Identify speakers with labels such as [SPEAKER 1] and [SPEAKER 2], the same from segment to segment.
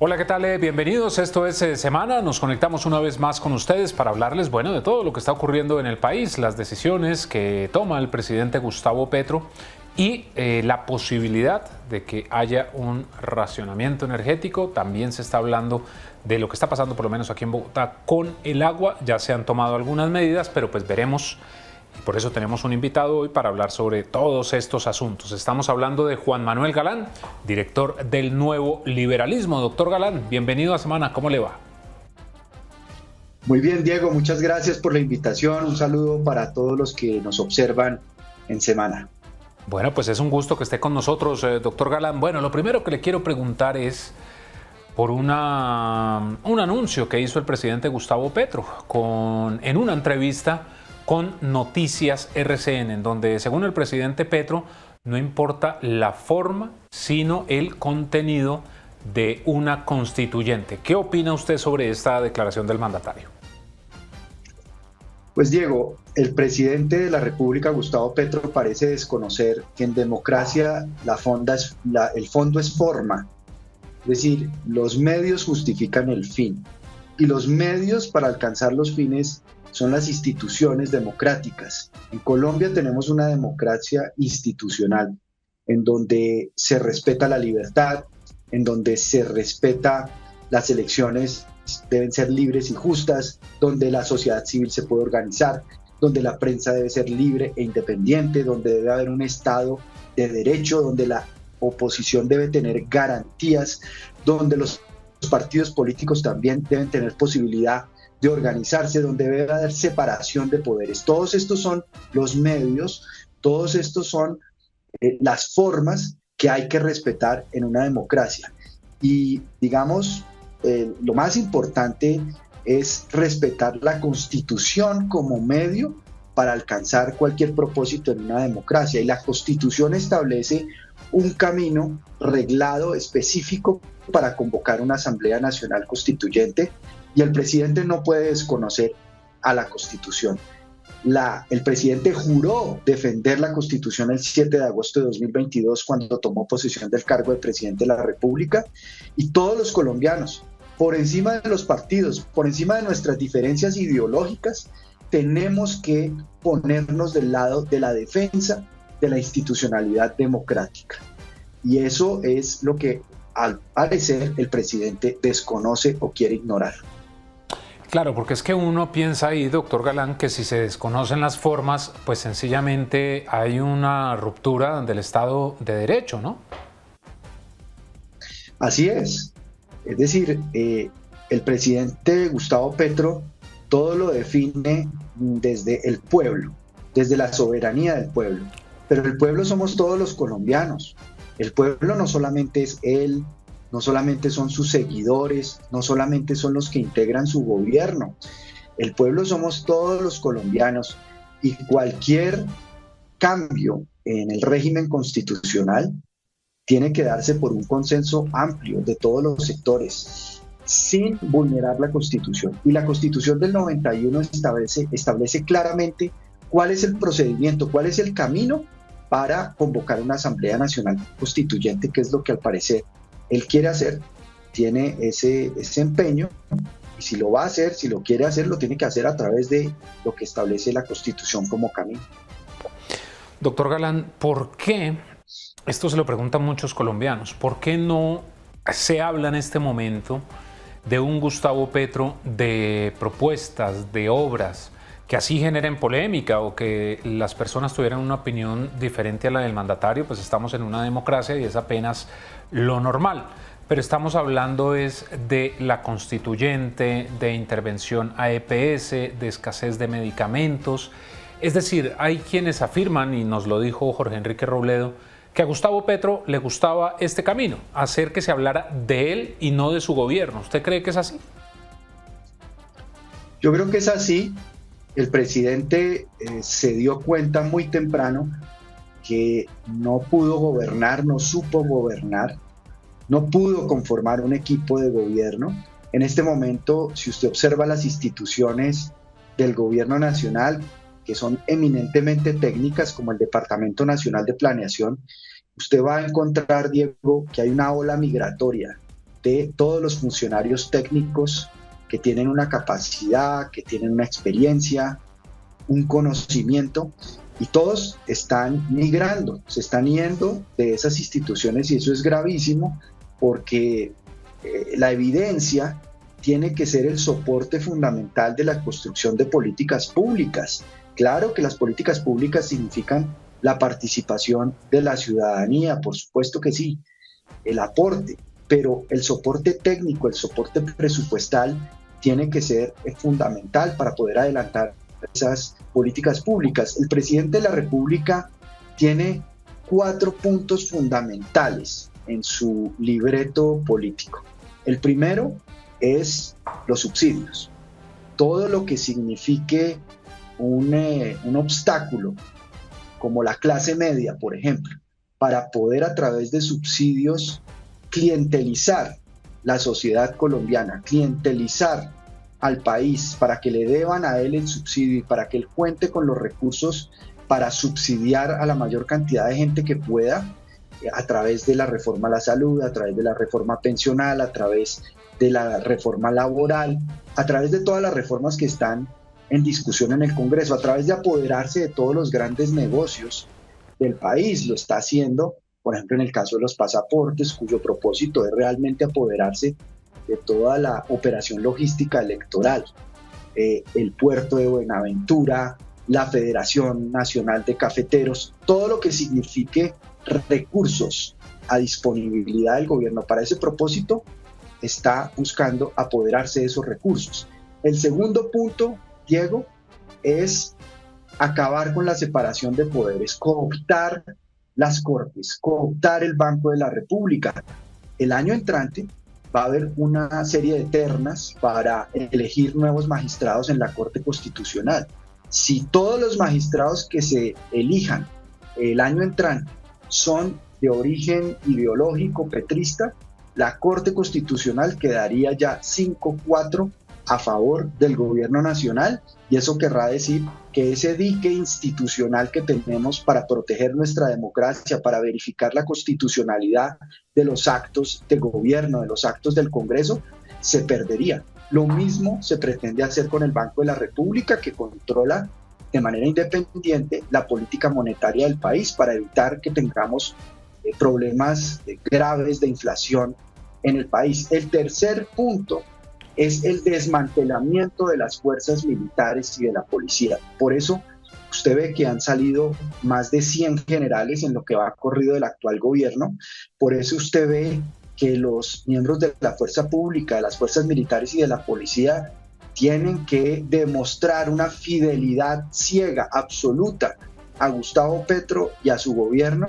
[SPEAKER 1] Hola, ¿qué tal? Bienvenidos. Esto es Semana. Nos conectamos una vez más con ustedes para hablarles, bueno, de todo lo que está ocurriendo en el país, las decisiones que toma el presidente Gustavo Petro y la posibilidad de que haya un racionamiento energético. También se está hablando de lo que está pasando, por lo menos aquí en Bogotá, con el agua. Ya se han tomado algunas medidas, pero pues veremos. Y por eso tenemos un invitado hoy para hablar sobre todos estos asuntos. Estamos hablando de Juan Manuel Galán, director del Nuevo Liberalismo. Doctor Galán, bienvenido a Semana. ¿Cómo le va?
[SPEAKER 2] Muy bien, Diego, muchas gracias por la invitación. Un saludo para todos los que nos observan en Semana.
[SPEAKER 1] Bueno, pues es un gusto que esté con nosotros, doctor Galán. Bueno, lo primero que le quiero preguntar es por un anuncio que hizo el presidente Gustavo Petro en una entrevista con Noticias RCN, en donde, según el presidente Petro, no importa la forma, sino el contenido de una constituyente. ¿Qué opina usted sobre esta declaración del mandatario?
[SPEAKER 2] Pues Diego, el presidente de la República, Gustavo Petro, parece desconocer que en democracia el fondo es forma. Es decir, los medios justifican el fin y los medios para alcanzar los fines son las instituciones democráticas. En Colombia tenemos una democracia institucional en donde se respeta la libertad, en donde se respeta las elecciones deben ser libres y justas, donde la sociedad civil se puede organizar, donde la prensa debe ser libre e independiente, donde debe haber un Estado de derecho, donde la oposición debe tener garantías, donde los partidos políticos también deben tener posibilidad de organizarse, donde debe haber separación de poderes. Todos estos son los medios, todos estos son las formas que hay que respetar en una democracia. Y digamos, lo más importante es respetar la Constitución como medio para alcanzar cualquier propósito en una democracia. Y la Constitución establece un camino reglado específico para convocar una Asamblea Nacional Constituyente y el presidente no puede desconocer a la Constitución. El presidente juró defender la Constitución el 7 de agosto de 2022 cuando tomó posesión del cargo de presidente de la República y todos los colombianos, por encima de los partidos, por encima de nuestras diferencias ideológicas, tenemos que ponernos del lado de la defensa de la institucionalidad democrática. Y eso es lo que al parecer el presidente desconoce o quiere ignorar.
[SPEAKER 1] Claro, porque es que uno piensa ahí, doctor Galán, que si se desconocen las formas, pues sencillamente hay una ruptura del Estado de Derecho, ¿no?
[SPEAKER 2] Así es. Es decir, el presidente Gustavo Petro todo lo define desde el pueblo, desde la soberanía del pueblo. Pero el pueblo somos todos los colombianos. El pueblo no solamente es él, no solamente son sus seguidores, no solamente son los que integran su gobierno. El pueblo somos todos los colombianos y cualquier cambio en el régimen constitucional tiene que darse por un consenso amplio de todos los sectores, sin vulnerar la Constitución. Y la Constitución del 91 establece claramente cuál es el procedimiento, cuál es el camino para convocar una Asamblea Nacional Constituyente, que es lo que al parecer él quiere hacer, tiene ese empeño, y si lo va a hacer, si lo quiere hacer, lo tiene que hacer a través de lo que establece la Constitución como camino.
[SPEAKER 1] Doctor Galán, ¿por qué, esto se lo preguntan muchos colombianos, por qué no se habla en este momento de un Gustavo Petro de propuestas, de obras, que así generen polémica o que las personas tuvieran una opinión diferente a la del mandatario? Pues estamos en una democracia y es apenas lo normal. Pero estamos hablando es de la constituyente, de intervención a EPS, de escasez de medicamentos. Es decir, hay quienes afirman, y nos lo dijo Jorge Enrique Robledo, que a Gustavo Petro le gustaba este camino, hacer que se hablara de él y no de su gobierno. ¿Usted cree que es así?
[SPEAKER 2] Yo creo que es así. El presidente se dio cuenta muy temprano que no pudo gobernar, no supo gobernar, no pudo conformar un equipo de gobierno. En este momento, si usted observa las instituciones del gobierno nacional, que son eminentemente técnicas, como el Departamento Nacional de Planeación, usted va a encontrar, Diego, que hay una ola migratoria de todos los funcionarios técnicos que tienen una capacidad, que tienen una experiencia, un conocimiento, y todos están migrando, se están yendo de esas instituciones, y eso es gravísimo porque la evidencia tiene que ser el soporte fundamental de la construcción de políticas públicas. Claro que las políticas públicas significan la participación de la ciudadanía, por supuesto que sí, el aporte, pero el soporte técnico, el soporte presupuestal tiene que ser fundamental para poder adelantar esas políticas públicas. El presidente de la República tiene 4 puntos fundamentales en su libreto político. El primero es los subsidios. Todo lo que signifique un obstáculo, como la clase media, por ejemplo, para poder a través de subsidios clientelizar la sociedad colombiana, clientelizar al país para que le deban a él el subsidio y para que él cuente con los recursos para subsidiar a la mayor cantidad de gente que pueda, a través de la reforma a la salud, a través de la reforma pensional, a través de la reforma laboral, a través de todas las reformas que están en discusión en el Congreso, a través de apoderarse de todos los grandes negocios del país. Lo está haciendo, por ejemplo, en el caso de los pasaportes, cuyo propósito es realmente apoderarse de toda la operación logística electoral, el puerto de Buenaventura, la Federación Nacional de Cafeteros, todo lo que signifique recursos a disponibilidad del gobierno para ese propósito, está buscando apoderarse de esos recursos. El segundo punto, Diego, es acabar con la separación de poderes, cooptar las Cortes, cooptar el Banco de la República. El año entrante va a haber una serie de ternas para elegir nuevos magistrados en la Corte Constitucional. Si todos los magistrados que se elijan el año entrante son de origen ideológico petrista, la Corte Constitucional quedaría ya 5-4 a favor del gobierno nacional, y eso querrá decir que ese dique institucional que tenemos para proteger nuestra democracia, para verificar la constitucionalidad de los actos de gobierno, de los actos del Congreso, se perdería. Lo mismo se pretende hacer con el Banco de la República, que controla de manera independiente la política monetaria del país para evitar que tengamos problemas graves de inflación en el país. El tercer punto es el desmantelamiento de las fuerzas militares y de la policía. Por eso usted ve que han salido más de 100 generales en lo que va corrido del actual gobierno. Por eso usted ve que los miembros de la fuerza pública, de las fuerzas militares y de la policía tienen que demostrar una fidelidad ciega, absoluta, a Gustavo Petro y a su gobierno,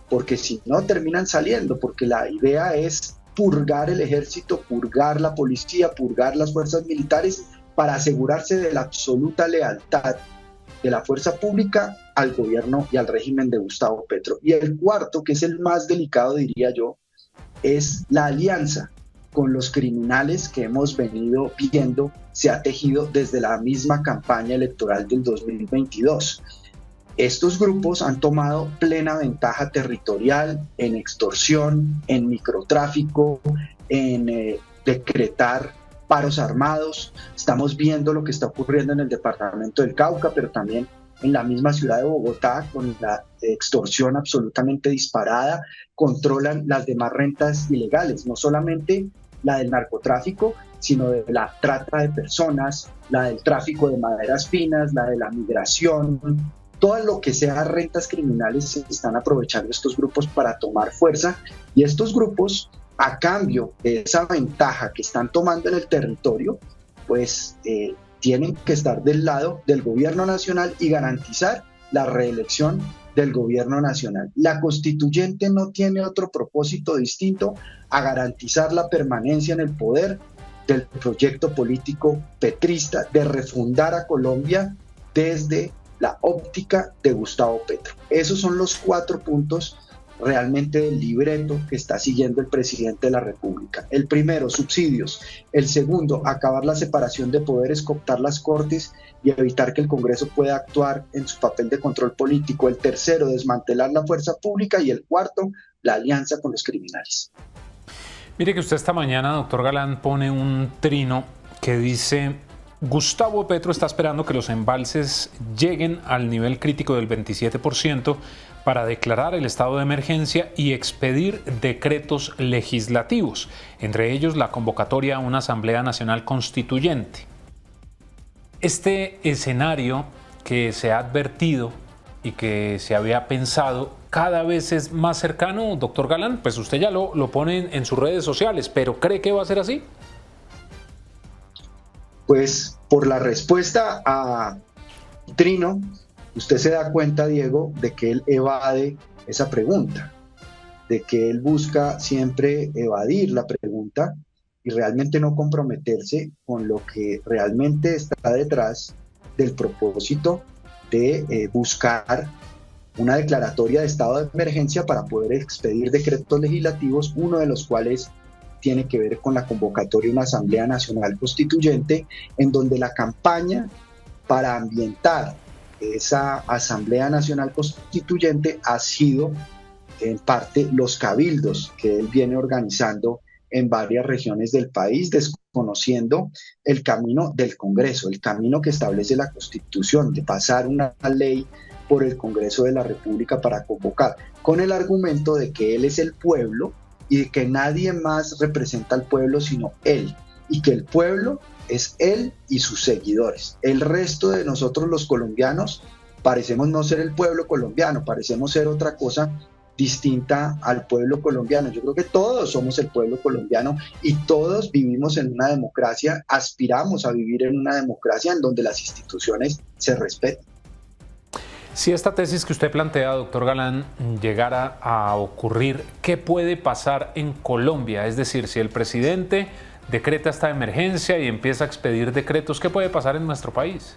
[SPEAKER 2] porque si no terminan saliendo, porque la idea es purgar el ejército, purgar la policía, purgar las fuerzas militares, para asegurarse de la absoluta lealtad de la fuerza pública al gobierno y al régimen de Gustavo Petro. Y el cuarto, que es el más delicado, diría yo, es la alianza con los criminales que hemos venido viendo se ha tejido desde la misma campaña electoral del 2022. Estos grupos han tomado plena ventaja territorial en extorsión, en microtráfico, en decretar paros armados. Estamos viendo lo que está ocurriendo en el departamento del Cauca, pero también en la misma ciudad de Bogotá, con la extorsión absolutamente disparada. Controlan las demás rentas ilegales, no solamente la del narcotráfico, sino de la trata de personas, la del tráfico de maderas finas, la de la migración. Todo lo que sea rentas criminales se están aprovechando estos grupos para tomar fuerza, y estos grupos, a cambio de esa ventaja que están tomando en el territorio, pues tienen que estar del lado del gobierno nacional y garantizar la reelección del gobierno nacional. La constituyente no tiene otro propósito distinto a garantizar la permanencia en el poder del proyecto político petrista de refundar a Colombia desde la óptica de Gustavo Petro. Esos son los 4 puntos realmente del libreto que está siguiendo el presidente de la República. El primero, subsidios. El segundo, acabar la separación de poderes, cooptar las Cortes y evitar que el Congreso pueda actuar en su papel de control político. El tercero, desmantelar la fuerza pública. Y el cuarto, la alianza con los criminales.
[SPEAKER 1] Mire que usted esta mañana, doctor Galán, pone un trino que dice: Gustavo Petro está esperando que los embalses lleguen al nivel crítico del 27% para declarar el estado de emergencia y expedir decretos legislativos, entre ellos la convocatoria a una Asamblea Nacional Constituyente. Este escenario que se ha advertido y que se había pensado cada vez es más cercano, doctor Galán. Pues usted ya lo pone en sus redes sociales, pero ¿cree que va a ser así?
[SPEAKER 2] Pues por la respuesta a Trino, usted se da cuenta, Diego, de que él evade esa pregunta, de que él busca siempre evadir la pregunta y realmente no comprometerse con lo que realmente está detrás del propósito de buscar una declaratoria de estado de emergencia para poder expedir decretos legislativos, uno de los cuales tiene que ver con la convocatoria de una Asamblea Nacional Constituyente, en donde la campaña para ambientar esa Asamblea Nacional Constituyente ha sido en parte los cabildos que él viene organizando en varias regiones del país, desconociendo el camino del Congreso, el camino que establece la Constitución, de pasar una ley por el Congreso de la República para convocar, con el argumento de que él es el pueblo y de que nadie más representa al pueblo sino él, y que el pueblo es él y sus seguidores. El resto de nosotros los colombianos parecemos no ser el pueblo colombiano, parecemos ser otra cosa distinta al pueblo colombiano. Yo creo que todos somos el pueblo colombiano y todos vivimos en una democracia, aspiramos a vivir en una democracia en donde las instituciones se respeten.
[SPEAKER 1] Si esta tesis que usted plantea, doctor Galán, llegara a ocurrir, ¿qué puede pasar en Colombia? Es decir, si el presidente decreta esta emergencia y empieza a expedir decretos, ¿qué puede pasar en nuestro país?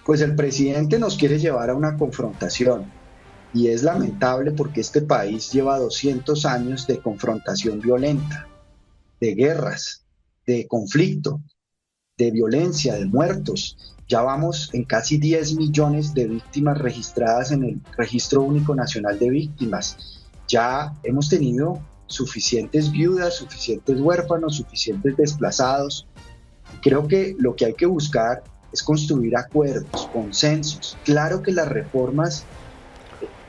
[SPEAKER 2] Pues el presidente nos quiere llevar a una confrontación y es lamentable porque este país lleva 200 años de confrontación violenta, de guerras, de conflicto, de violencia, de muertos. Ya vamos en casi 10 millones de víctimas registradas en el Registro Único Nacional de Víctimas. Ya hemos tenido suficientes viudas, suficientes huérfanos, suficientes desplazados. Creo que lo que hay que buscar es construir acuerdos, consensos. Claro que las reformas,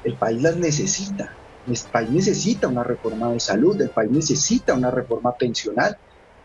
[SPEAKER 2] el país las necesita. El país necesita una reforma de salud, el país necesita una reforma pensional,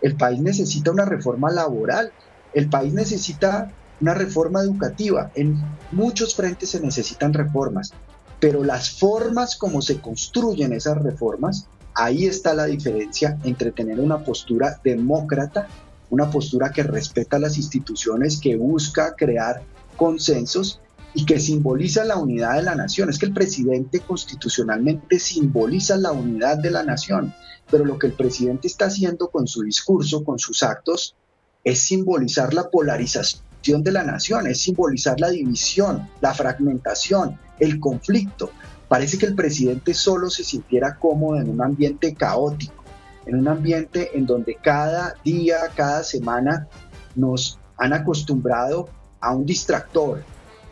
[SPEAKER 2] el país necesita una reforma laboral, el país necesita una reforma educativa. En muchos frentes se necesitan reformas, pero las formas como se construyen esas reformas, ahí está la diferencia entre tener una postura demócrata, una postura que respeta las instituciones, que busca crear consensos y que simboliza la unidad de la nación. Es que el presidente constitucionalmente simboliza la unidad de la nación, pero lo que el presidente está haciendo con su discurso, con sus actos, es simbolizar la polarización de la nación, es simbolizar la división, la fragmentación, el conflicto. Parece que el presidente solo se sintiera cómodo en un ambiente caótico, en un ambiente en donde cada día, cada semana nos han acostumbrado a un distractor,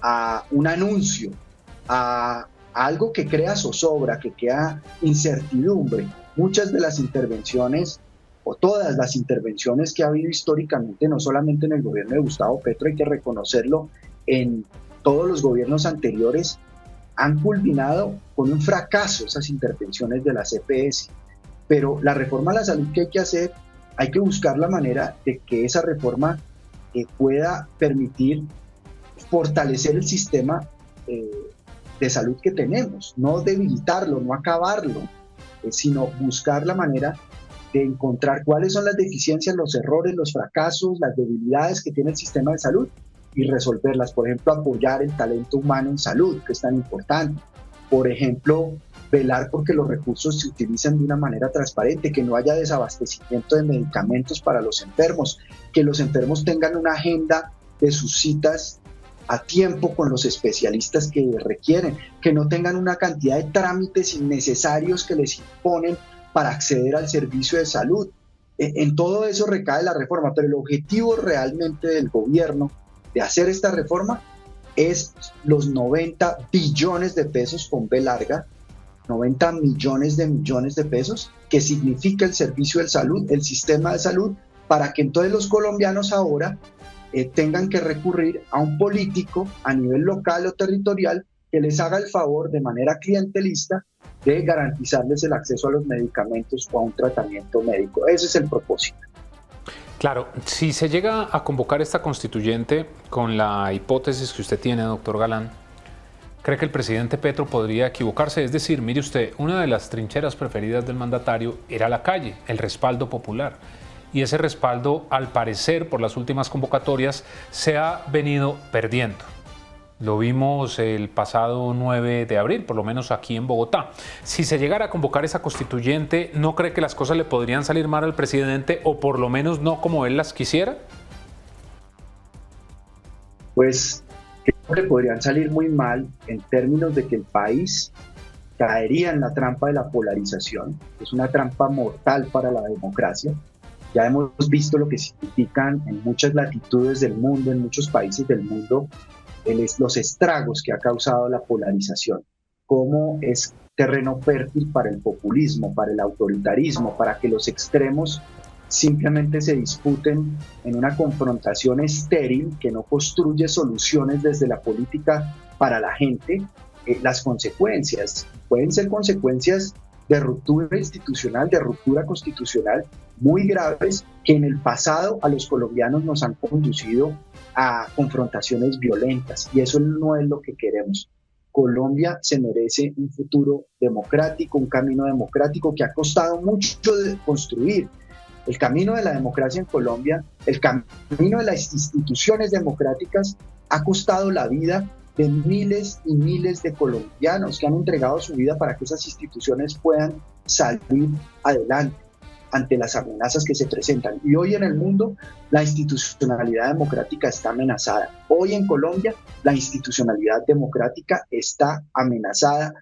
[SPEAKER 2] a un anuncio, a algo que crea zozobra, que crea incertidumbre. Muchas de las intervenciones, o todas las intervenciones que ha habido históricamente, no solamente en el gobierno de Gustavo Petro, hay que reconocerlo, en todos los gobiernos anteriores, han culminado con un fracaso esas intervenciones de las EPS. Pero la reforma a la salud que hay que hacer, hay que buscar la manera de que esa reforma pueda permitir fortalecer el sistema de salud que tenemos, no debilitarlo, no acabarlo, sino buscar la manera de encontrar cuáles son las deficiencias, los errores, los fracasos, las debilidades que tiene el sistema de salud y resolverlas. Por ejemplo, apoyar el talento humano en salud, que es tan importante. Por ejemplo, velar porque los recursos se utilicen de una manera transparente, que no haya desabastecimiento de medicamentos para los enfermos, que los enfermos tengan una agenda de sus citas a tiempo con los especialistas que requieren, que no tengan una cantidad de trámites innecesarios que les imponen para acceder al servicio de salud. En todo eso recae la reforma, pero el objetivo realmente del gobierno de hacer esta reforma es los 90 billones de pesos con B larga 90 millones de pesos, que significa el servicio de salud, el sistema de salud, para que entonces los colombianos ahora tengan que recurrir a un político a nivel local o territorial que les haga el favor de manera clientelista de garantizarles el acceso a los medicamentos o a un tratamiento médico. Ese es el propósito.
[SPEAKER 1] Claro, si se llega a convocar esta constituyente con la hipótesis que usted tiene, doctor Galán, ¿cree que el presidente Petro podría equivocarse? Es decir, mire usted, una de las trincheras preferidas del mandatario era la calle, el respaldo popular. Y ese respaldo, al parecer, por las últimas convocatorias, se ha venido perdiendo. Lo vimos el pasado 9 de abril, por lo menos aquí en Bogotá. Si se llegara a convocar esa constituyente, ¿no cree que las cosas le podrían salir mal al presidente o por lo menos no como él las quisiera?
[SPEAKER 2] Pues creo que podrían salir muy mal en términos de que el país caería en la trampa de la polarización. Es una trampa mortal para la democracia. Ya hemos visto lo que significan en muchas latitudes del mundo, en muchos países del mundo, los estragos que ha causado la polarización, cómo es terreno fértil para el populismo, para el autoritarismo, para que los extremos simplemente se disputen en una confrontación estéril que no construye soluciones desde la política para la gente. Las consecuencias pueden ser consecuencias de ruptura institucional, de ruptura constitucional muy graves que en el pasado a los colombianos nos han conducido a confrontaciones violentas, y eso no es lo que queremos. Colombia se merece un futuro democrático, un camino democrático que ha costado mucho de construir. El camino de la democracia en Colombia, el camino de las instituciones democráticas ha costado la vida de miles y miles de colombianos que han entregado su vida para que esas instituciones puedan salir adelante ante las amenazas que se presentan. Y hoy en el mundo la institucionalidad democrática está amenazada. Hoy en Colombia la institucionalidad democrática está amenazada,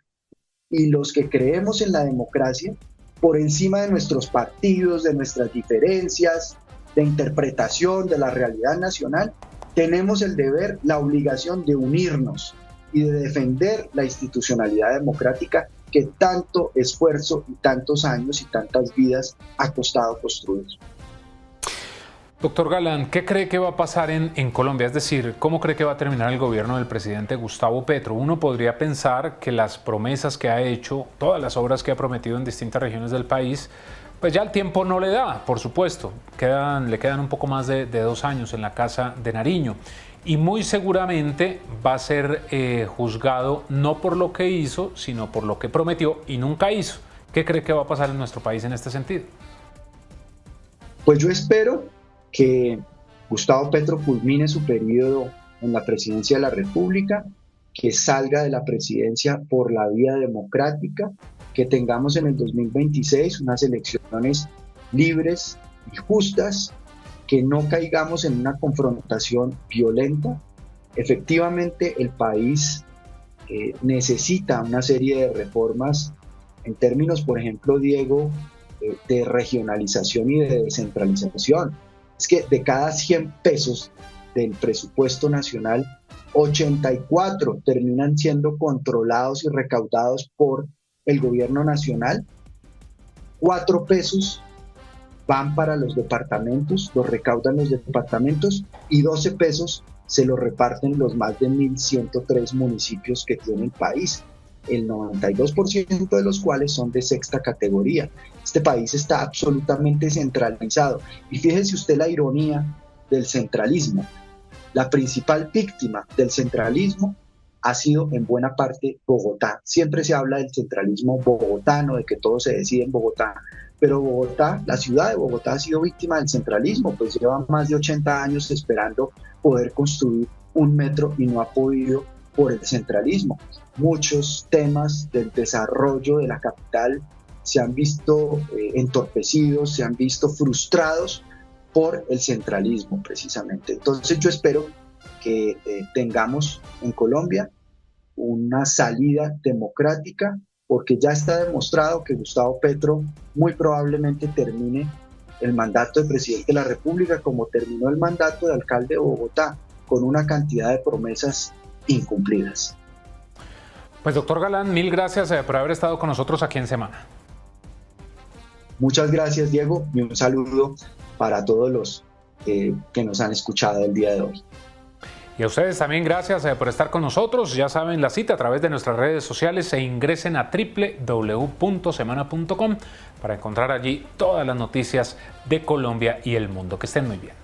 [SPEAKER 2] y los que creemos en la democracia, por encima de nuestros partidos, de nuestras diferencias, de interpretación de la realidad nacional, tenemos el deber, la obligación de unirnos y de defender la institucionalidad democrática que tanto esfuerzo y tantos años y tantas vidas ha costado construir.
[SPEAKER 1] Doctor Galán, ¿qué cree que va a pasar en Colombia? Es decir, ¿cómo cree que va a terminar el gobierno del presidente Gustavo Petro? Uno podría pensar que las promesas que ha hecho, todas las obras que ha prometido en distintas regiones del país, pues ya el tiempo no le da, por supuesto. Le quedan un poco más de 2 años en la Casa de Nariño. Y muy seguramente va a ser juzgado no por lo que hizo, sino por lo que prometió y nunca hizo. ¿Qué cree que va a pasar en nuestro país en este sentido?
[SPEAKER 2] Pues yo espero que Gustavo Petro culmine su periodo en la presidencia de la República, que salga de la presidencia por la vía democrática, que tengamos en el 2026 unas elecciones libres y justas, que no caigamos en una confrontación violenta. Efectivamente, el país necesita una serie de reformas en términos, por ejemplo, Diego, de regionalización y de descentralización. Es que de cada 100 pesos del presupuesto nacional, 84 terminan siendo controlados y recaudados por el gobierno nacional. 4 pesos van para los departamentos, los recaudan los departamentos, y 12 pesos se los reparten los más de 1.103 municipios que tiene el país, el 92% de los cuales son de sexta categoría. Este país está absolutamente centralizado. Y fíjese usted la ironía del centralismo. La principal víctima del centralismo ha sido en buena parte Bogotá. Siempre se habla del centralismo bogotano, de que todo se decide en Bogotá. Pero Bogotá, la ciudad de Bogotá, ha sido víctima del centralismo, pues lleva más de 80 años esperando poder construir un metro y no ha podido por el centralismo. Muchos temas del desarrollo de la capital se han visto entorpecidos, se han visto frustrados por el centralismo precisamente. Entonces yo espero que tengamos en Colombia una salida democrática, porque ya está demostrado que Gustavo Petro muy probablemente termine el mandato de presidente de la República como terminó el mandato de alcalde de Bogotá, con una cantidad de promesas incumplidas.
[SPEAKER 1] Pues doctor Galán, mil gracias por haber estado con nosotros aquí en Semana.
[SPEAKER 2] Muchas gracias, Diego, y un saludo para todos los que nos han escuchado el día de hoy.
[SPEAKER 1] Y a ustedes también gracias por estar con nosotros. Ya saben la cita a través de nuestras redes sociales e ingresen a www.semana.com para encontrar allí todas las noticias de Colombia y el mundo. Que estén muy bien.